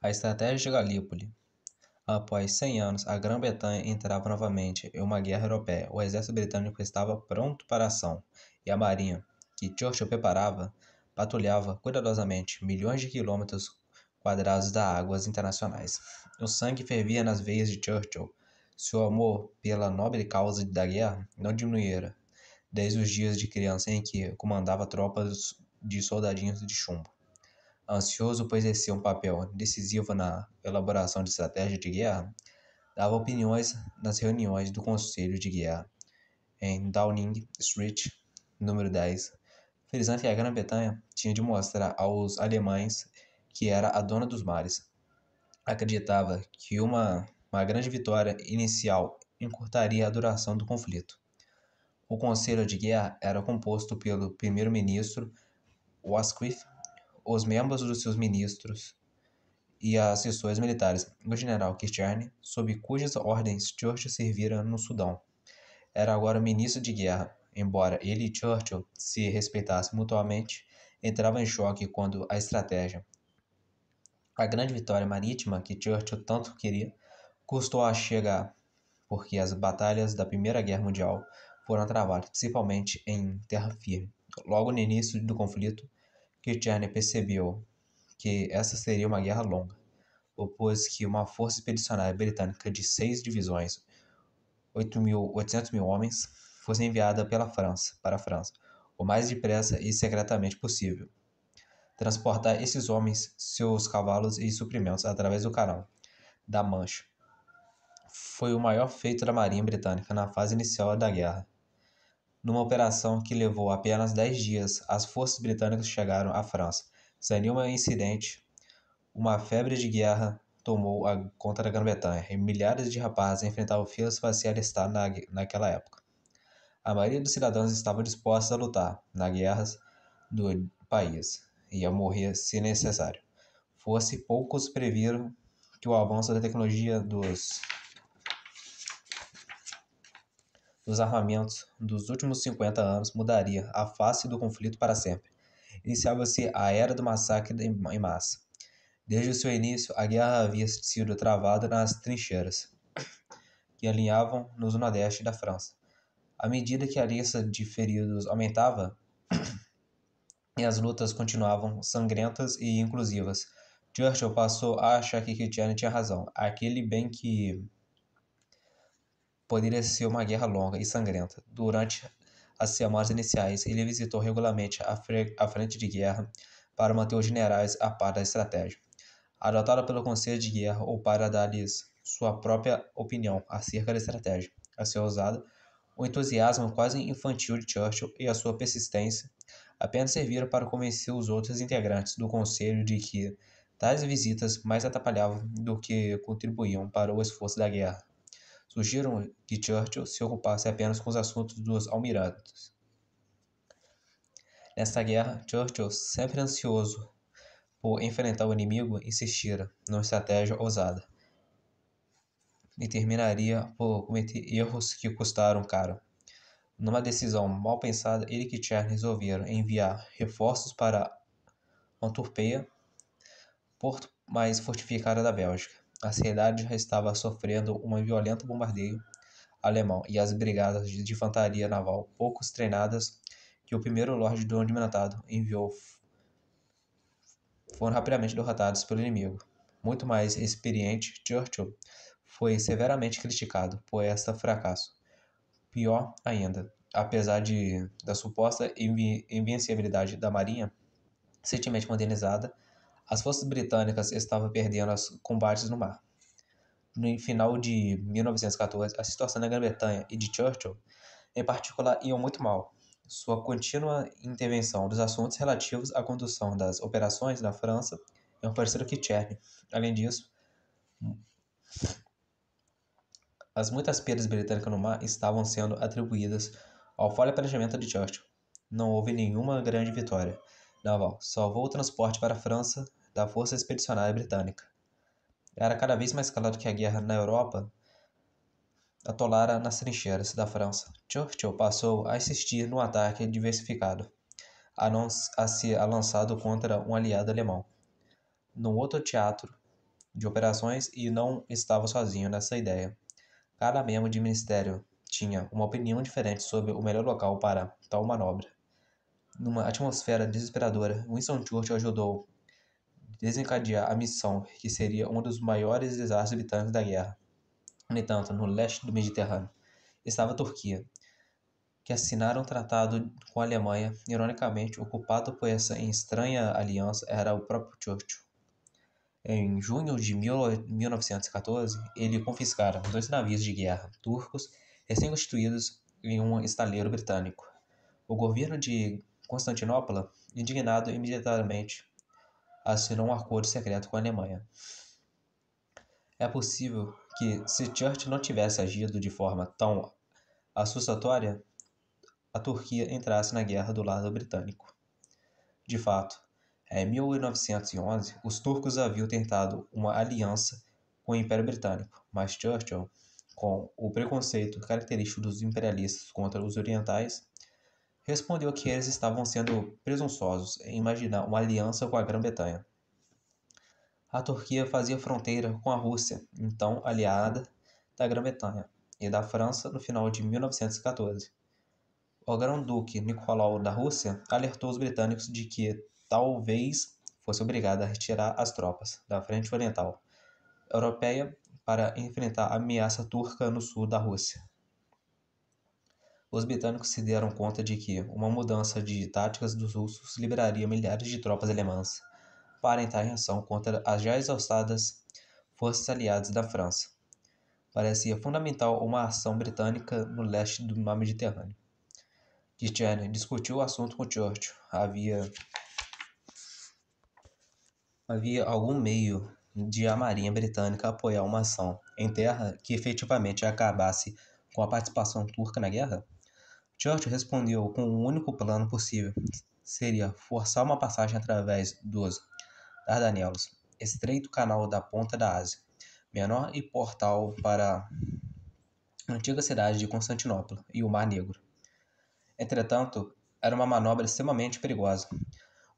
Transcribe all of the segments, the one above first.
A estratégia de Galípoli. Após 100 anos, a Grã-Bretanha entrava novamente em uma guerra europeia. O exército britânico estava pronto para a ação, e a marinha, que Churchill preparava, patrulhava cuidadosamente milhões de quilômetros quadrados das águas internacionais. O sangue fervia nas veias de Churchill. Seu amor pela nobre causa da guerra não diminuíra, desde os dias de criança em que comandava tropas de soldadinhos de chumbo. Ansioso por exercer um papel decisivo na elaboração de estratégia de guerra, dava opiniões nas reuniões do Conselho de Guerra em Downing Street, número 10, frisando que a Grã-Bretanha tinha de mostrar aos alemães que era a dona dos mares. Acreditava que uma grande vitória inicial encurtaria a duração do conflito. O Conselho de Guerra era composto pelo primeiro-ministro Wascliffe, os membros dos seus ministros e assessores militares, o general Kitchener, sob cujas ordens Churchill servira no Sudão. Era agora ministro de guerra. Embora ele e Churchill se respeitassem mutuamente, entrava em choque quando a estratégia. A grande vitória marítima que Churchill tanto queria custou a chegar, porque as batalhas da Primeira Guerra Mundial foram travadas, principalmente em terra firme. Logo no início do conflito, Kitchener percebeu que essa seria uma guerra longa. Opôs que uma força expedicionária britânica de 6 divisões, 800 mil homens, fosse enviada para a França, o mais depressa e secretamente possível. Transportar esses homens, seus cavalos e suprimentos através do canal da Mancha foi o maior feito da Marinha Britânica na fase inicial da guerra. Numa operação que levou apenas 10 dias, as forças britânicas chegaram à França. Sem nenhum incidente, uma febre de guerra tomou conta da Grã-Bretanha e milhares de rapazes enfrentavam filas para se alistar naquela época. A maioria dos cidadãos estavam dispostos a lutar nas guerras do país e a morrer se necessário. Fosse poucos previram que o avanço da tecnologia dos armamentos dos últimos 50 anos mudaria a face do conflito para sempre. Iniciava-se a era do massacre em massa. Desde o seu início, a guerra havia sido travada nas trincheiras que alinhavam no nordeste da França. À medida que a lista de feridos aumentava e as lutas continuavam sangrentas e inclusivas, Churchill passou a achar que Kitchener tinha razão. Aquele bem que poderia ser uma guerra longa e sangrenta. Durante as semanas iniciais, ele visitou regularmente a frente de guerra para manter os generais a par da estratégia, adotada pelo Conselho de Guerra ou para dar-lhes sua própria opinião acerca da estratégia a ser usada. O entusiasmo quase infantil de Churchill e a sua persistência apenas serviram para convencer os outros integrantes do Conselho de que tais visitas mais atrapalhavam do que contribuíam para o esforço da guerra. Sugeriram que Churchill se ocupasse apenas com os assuntos dos almirantes. Nesta guerra, Churchill, sempre ansioso por enfrentar o inimigo, insistira numa estratégia ousada e terminaria por cometer erros que custaram caro. Numa decisão mal pensada, ele e Kitchener resolveram enviar reforços para Antwerpia, porto mais fortificado da Bélgica. A cidade já estava sofrendo um violento bombardeio alemão e as brigadas de infantaria naval, pouco treinadas, que o primeiro Lord Dominantado enviou, foram rapidamente derrotados pelo inimigo. Muito mais experiente, Churchill foi severamente criticado por este fracasso. Pior ainda, apesar da suposta invencibilidade da marinha, recentemente modernizada, as forças britânicas estavam perdendo os combates no mar. No final de 1914, a situação da Grã-Bretanha e de Churchill, em particular, ia muito mal. Sua contínua intervenção nos assuntos relativos à condução das operações na França favoreceu Kitchener. Além disso, as muitas perdas britânicas no mar estavam sendo atribuídas ao falho planejamento de Churchill. Não houve nenhuma grande vitória naval. Salvou o transporte para a França da Força Expedicionária Britânica. Era cada vez mais claro que a guerra na Europa atolara nas trincheiras da França. Churchill passou a insistir no ataque diversificado, a ser lançado contra um aliado alemão. No outro teatro de operações e não estava sozinho nessa ideia. Cada membro de ministério tinha uma opinião diferente sobre o melhor local para tal manobra. Numa atmosfera desesperadora, Winston Churchill ajudou a desencadear a missão, que seria um dos maiores desastres britânicos da guerra. No entanto, no leste do Mediterrâneo estava a Turquia, que assinaram um tratado com a Alemanha. Ironicamente, o culpado por essa estranha aliança era o próprio Churchill. Em junho de 1914, ele confiscara 2 navios de guerra turcos recém-constituídos em um estaleiro britânico. O governo de Constantinopla, indignado imediatamente, assinou um acordo secreto com a Alemanha. É possível que, se Churchill não tivesse agido de forma tão assustatória, a Turquia entrasse na guerra do lado britânico. De fato, em 1911, os turcos haviam tentado uma aliança com o Império Britânico, mas Churchill, com o preconceito característico dos imperialistas contra os orientais, respondeu que eles estavam sendo presunçosos em imaginar uma aliança com a Grã-Bretanha. A Turquia fazia fronteira com a Rússia, então aliada da Grã-Bretanha, e da França no final de 1914. O Grão-Duque Nicolau da Rússia alertou os britânicos de que talvez fosse obrigado a retirar as tropas da frente oriental europeia para enfrentar a ameaça turca no sul da Rússia. Os britânicos se deram conta de que uma mudança de táticas dos russos liberaria milhares de tropas alemãs para entrar em ação contra as já exaustadas forças aliadas da França. Parecia fundamental uma ação britânica no leste do mar Mediterrâneo. Kitchener discutiu o assunto com Churchill. Havia algum meio de a Marinha Britânica apoiar uma ação em terra que efetivamente acabasse com a participação turca na guerra? Churchill respondeu com o único plano possível: seria forçar uma passagem através dos Dardanelos, estreito canal da Ponta da Ásia, menor e portal para a antiga cidade de Constantinopla e o Mar Negro. Entretanto, era uma manobra extremamente perigosa.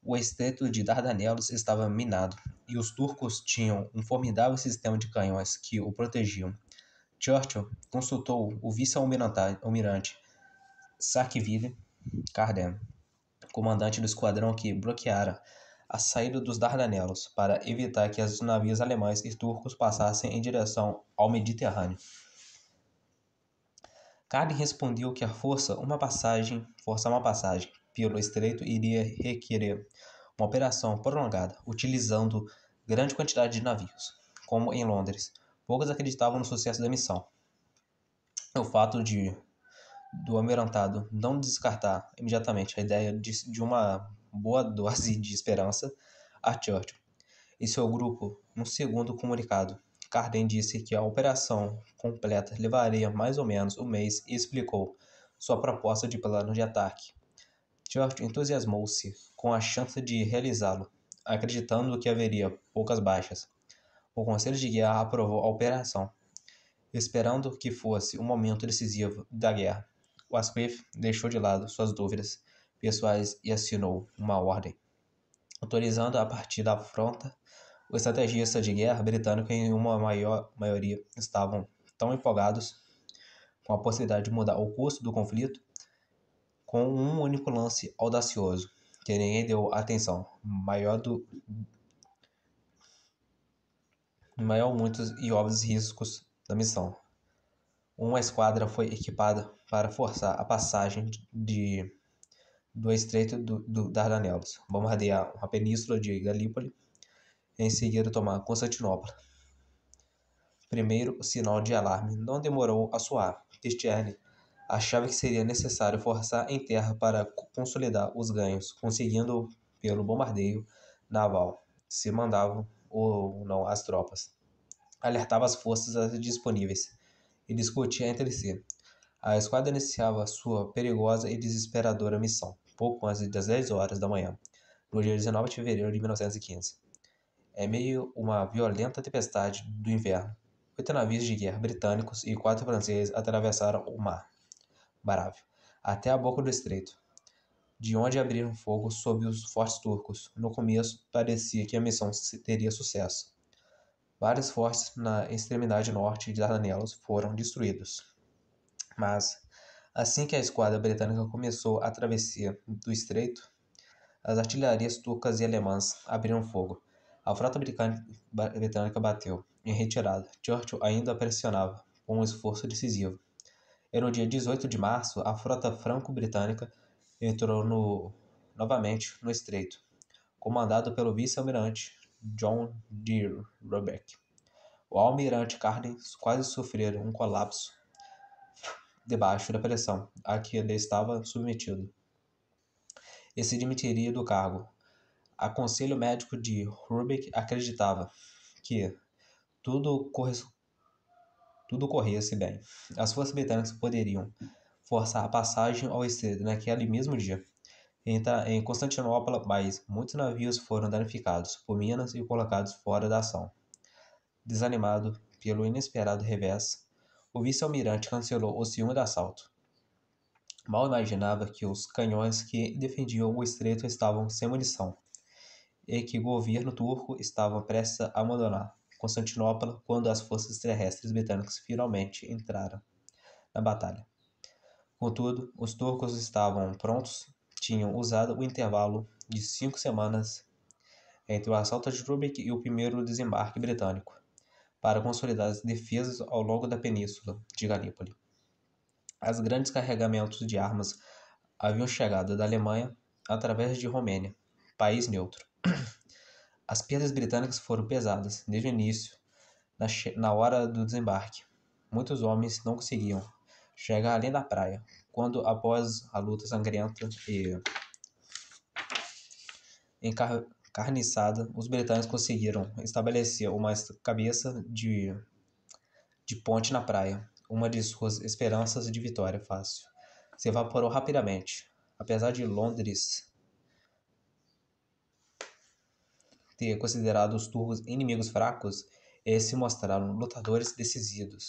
O estreito de Dardanelos estava minado, e os turcos tinham um formidável sistema de canhões que o protegiam. Churchill consultou o vice-almirante Saakashvili Carden, comandante do esquadrão que bloqueara a saída dos Dardanelos para evitar que os navios alemães e turcos passassem em direção ao Mediterrâneo. Carden respondeu que forçar uma passagem pelo estreito iria requerer uma operação prolongada, utilizando grande quantidade de navios. Como em Londres, poucos acreditavam no sucesso da missão. O fato do almirantado não descartar imediatamente a ideia de uma boa dose de esperança a Churchill e seu grupo, no segundo comunicado, Carden disse que a operação completa levaria mais ou menos um mês e explicou sua proposta de plano de ataque. Churchill entusiasmou-se com a chance de realizá-lo, acreditando que haveria poucas baixas. O Conselho de Guerra aprovou a operação, esperando que fosse o momento decisivo da guerra. Wascliffe deixou de lado suas dúvidas pessoais e assinou uma ordem, autorizando a partir da afronta. Os estrategistas de guerra britânicos, em uma maioria, estavam tão empolgados com a possibilidade de mudar o curso do conflito com um único lance audacioso, que ninguém deu atenção, maior muitos e óbvios riscos da missão. Uma esquadra foi equipada para forçar a passagem do Estreito do Dardanelos, bombardear a península de Galípoli e em seguida tomar Constantinopla. Primeiro, o sinal de alarme não demorou a soar. Kitchener achava que seria necessário forçar em terra para consolidar os ganhos, conseguindo pelo bombardeio naval, se mandavam ou não as tropas. Alertava as forças disponíveis e discutia entre si. A esquadra iniciava sua perigosa e desesperadora missão, pouco antes das 10 horas da manhã, no dia 19 de fevereiro de 1915. Em meio a uma violenta tempestade do inverno, 8 navios de guerra britânicos e 4 franceses atravessaram o mar Báravo até a boca do estreito, de onde abriram fogo sobre os fortes turcos. No começo, parecia que a missão teria sucesso. Vários fortes na extremidade norte de Dardanelos foram destruídos. Mas, assim que a esquadra britânica começou a travessia do estreito, as artilharias turcas e alemãs abriram fogo. A frota britânica bateu em retirada. Churchill ainda pressionava, com um esforço decisivo. E no dia 18 de março, a frota franco-britânica entrou novamente no estreito, comandado pelo vice-almirante John D. Roebuck. O almirante Carden quase sofrera um colapso debaixo da pressão a que ele estava submetido e se demitiria do cargo. A conselho médico de Roebuck acreditava que tudo corresse bem. As forças britânicas poderiam forçar a passagem ao estreito naquele mesmo dia. Em Constantinopla, mas muitos navios foram danificados por minas e colocados fora da ação. Desanimado pelo inesperado revés, o vice-almirante cancelou o segundo assalto. Mal imaginava que os canhões que defendiam o estreito estavam sem munição e que o governo turco estava prestes a abandonar Constantinopla quando as forças terrestres britânicas finalmente entraram na batalha. Contudo, os turcos estavam prontos, tinham usado o intervalo de 5 semanas entre o assalto de Rubik e o primeiro desembarque britânico para consolidar as defesas ao longo da península de Galípoli. Os grandes carregamentos de armas haviam chegado da Alemanha através de Romênia, país neutro. As perdas britânicas foram pesadas desde o início, na hora do desembarque. Muitos homens não conseguiam chegar além da praia, quando, após a luta sangrenta e encarniçada, os britânicos conseguiram estabelecer uma cabeça de ponte na praia. Uma de suas esperanças de vitória fácil se evaporou rapidamente. Apesar de Londres ter considerado os turcos inimigos fracos, eles se mostraram lutadores decisivos.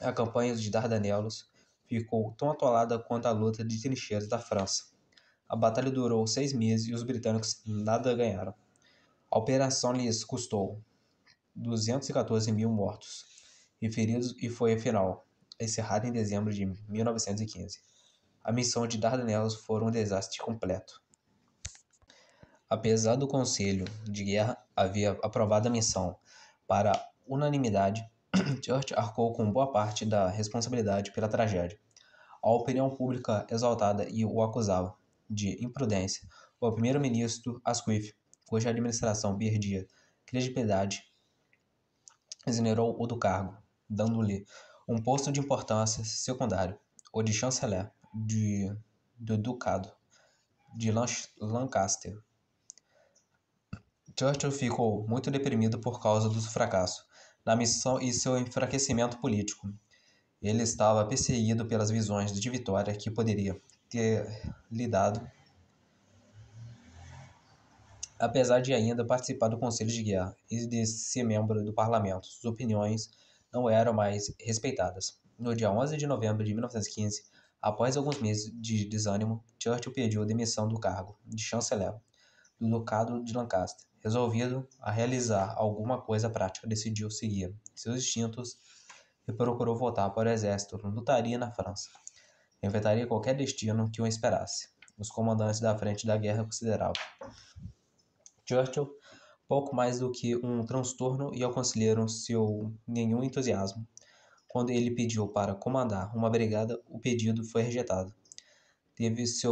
A campanha de Dardanelos ficou tão atolada quanto a luta de trincheiras da França. A batalha durou 6 meses e os britânicos nada ganharam. A operação lhes custou 214 mil mortos e feridos e foi, afinal, encerrada em dezembro de 1915. A missão de Dardanelos foi um desastre completo. Apesar do Conselho de Guerra haver aprovado a missão para unanimidade, Churchill arcou com boa parte da responsabilidade pela tragédia. A opinião pública exaltada e o acusava de imprudência. O primeiro-ministro Asquith, cuja administração perdia credibilidade, exonerou-o do cargo, dando-lhe um posto de importância secundário, o de chanceler do Ducado de Lancaster. Churchill ficou muito deprimido por causa do fracasso na missão e seu enfraquecimento político. Ele estava perseguido pelas visões de vitória que poderia ter lhe dado. Apesar de ainda participar do Conselho de Guerra e de ser membro do parlamento, suas opiniões não eram mais respeitadas. No dia 11 de novembro de 1915, após alguns meses de desânimo, Churchill pediu demissão do cargo de chanceler do Ducado de Lancaster. Resolvido a realizar alguma coisa prática, decidiu seguir seus instintos e procurou voltar para o exército. Lutaria na França. Enfrentaria qualquer destino que o esperasse. Os comandantes da frente da guerra consideravam Churchill pouco mais do que um transtorno e aconselharam seu nenhum entusiasmo. Quando ele pediu para comandar uma brigada, o pedido foi rejeitado. Teve-se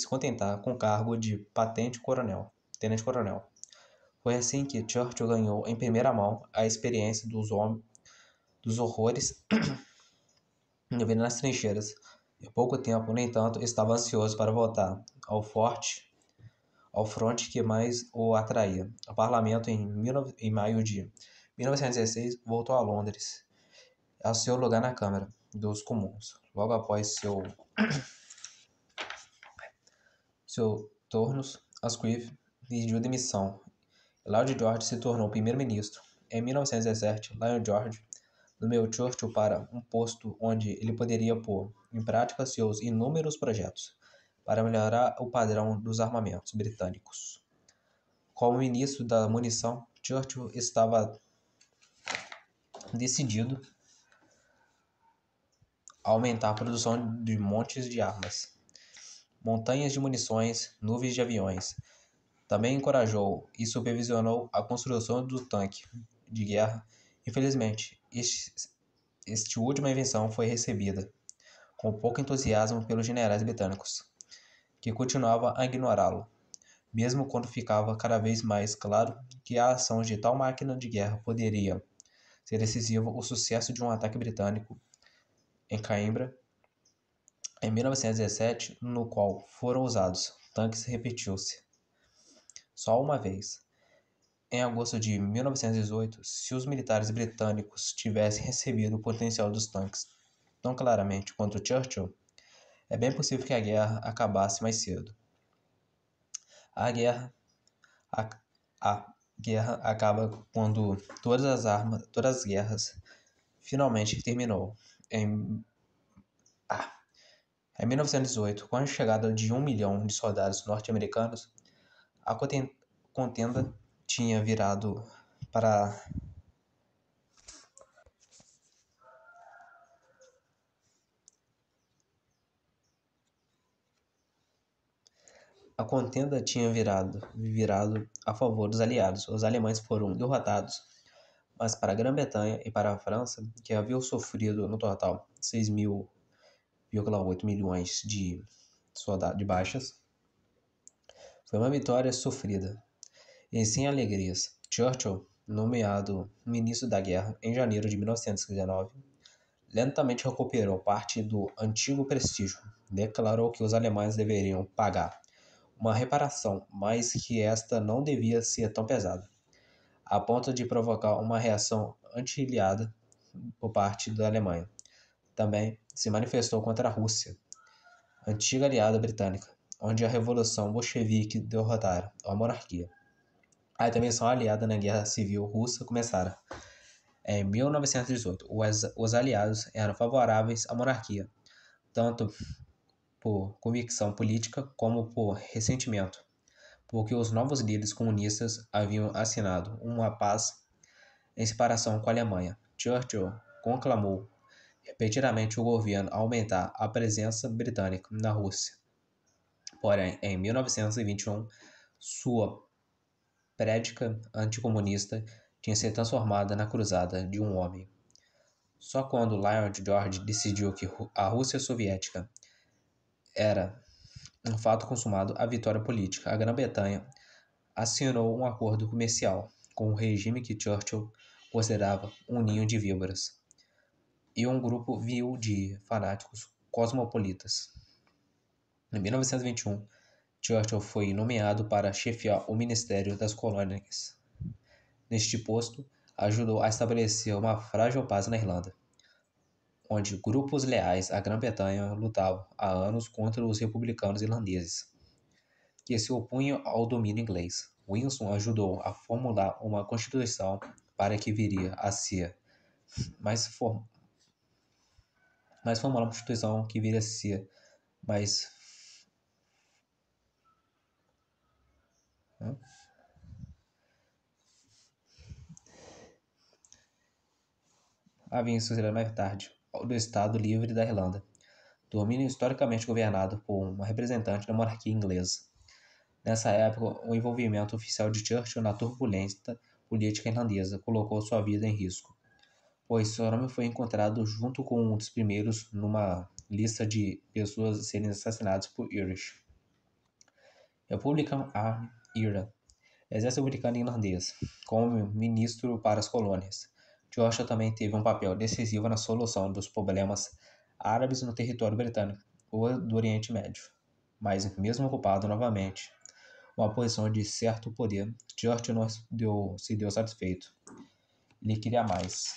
contentar com o cargo de tenente-coronel. Foi assim que Churchill ganhou em primeira mão a experiência dos horrores da vida nas trincheiras. Em pouco tempo, no entanto, estava ansioso para voltar ao fronte que mais o atraía. O parlamento, em maio de 1916, voltou a Londres, ao seu lugar na Câmara dos Comuns. Logo após seu turnos, Asquith pediu demissão. Lloyd George se tornou primeiro-ministro. Em 1917, Lloyd George nomeou Churchill para um posto onde ele poderia pôr em prática seus inúmeros projetos para melhorar o padrão dos armamentos britânicos. Como ministro da munição, Churchill estava decidido a aumentar a produção de montes de armas, montanhas de munições, nuvens de aviões. Também encorajou e supervisionou a construção do tanque de guerra. Infelizmente, esta última invenção foi recebida com pouco entusiasmo pelos generais britânicos, que continuavam a ignorá-lo, mesmo quando ficava cada vez mais claro que a ação de tal máquina de guerra poderia ser decisivo. O sucesso de um ataque britânico em Coimbra em 1917, no qual foram usados tanques, repetiu-se só uma vez. Em agosto de 1918, se os militares britânicos tivessem recebido o potencial dos tanques tão claramente quanto Churchill, é bem possível que a guerra acabasse mais cedo. A guerra, a, a guerra acaba quando todas as guerras finalmente terminou. Em 1918, com a chegada de 1 milhão de soldados norte-americanos, a contenda tinha virado para a contenda tinha virado a favor dos aliados. Os alemães foram derrotados, mas para a Grã-Bretanha e para a França, que haviam sofrido no total 6,8 milhões de baixas, foi uma vitória sofrida e sem alegrias. Churchill, nomeado ministro da guerra em janeiro de 1919, lentamente recuperou parte do antigo prestígio. Declarou que os alemães deveriam pagar uma reparação, mas que esta não devia ser tão pesada, a ponto de provocar uma reação anti-aliada por parte da Alemanha. Também se manifestou contra a Rússia, antiga aliada britânica, onde a Revolução Bolchevique derrotara a monarquia. A intervenção aliada na Guerra Civil Russa começara. Em 1918, os aliados eram favoráveis à monarquia, tanto por convicção política como por ressentimento, porque os novos líderes comunistas haviam assinado uma paz em separação com a Alemanha. Churchill conclamou repetidamente o governo a aumentar a presença britânica na Rússia. Porém, em 1921, sua prédica anticomunista tinha se transformado na cruzada de um homem. Só quando Lloyd George decidiu que a Rússia soviética era um fato consumado, a vitória política, a Grã-Bretanha assinou um acordo comercial com o regime que Churchill considerava um ninho de víboras e um grupo vil de fanáticos cosmopolitas. Em 1921, Churchill foi nomeado para chefiar o Ministério das Colônias. Neste posto, ajudou a estabelecer uma frágil paz na Irlanda, onde grupos leais à Grã-Bretanha lutavam há anos contra os republicanos irlandeses, que se opunham ao domínio inglês. Wilson ajudou a formular uma constituição para que viria a ser formular uma constituição que viria a ser mais havia sucedido mais tarde do Estado Livre da Irlanda, domínio historicamente governado por uma representante da monarquia inglesa. Nessa época, o envolvimento oficial de Churchill na turbulenta política irlandesa colocou sua vida em risco, pois seu nome foi encontrado junto com um dos primeiros numa lista de pessoas a serem assassinadas por Irish. Republican Army IRA, Exército Republicano Irlandês, como ministro para as colônias. Churchill também teve um papel decisivo na solução dos problemas árabes no território britânico ou do Oriente Médio. Mas, mesmo ocupado novamente uma posição de certo poder, Churchill não se deu satisfeito. Ele queria mais.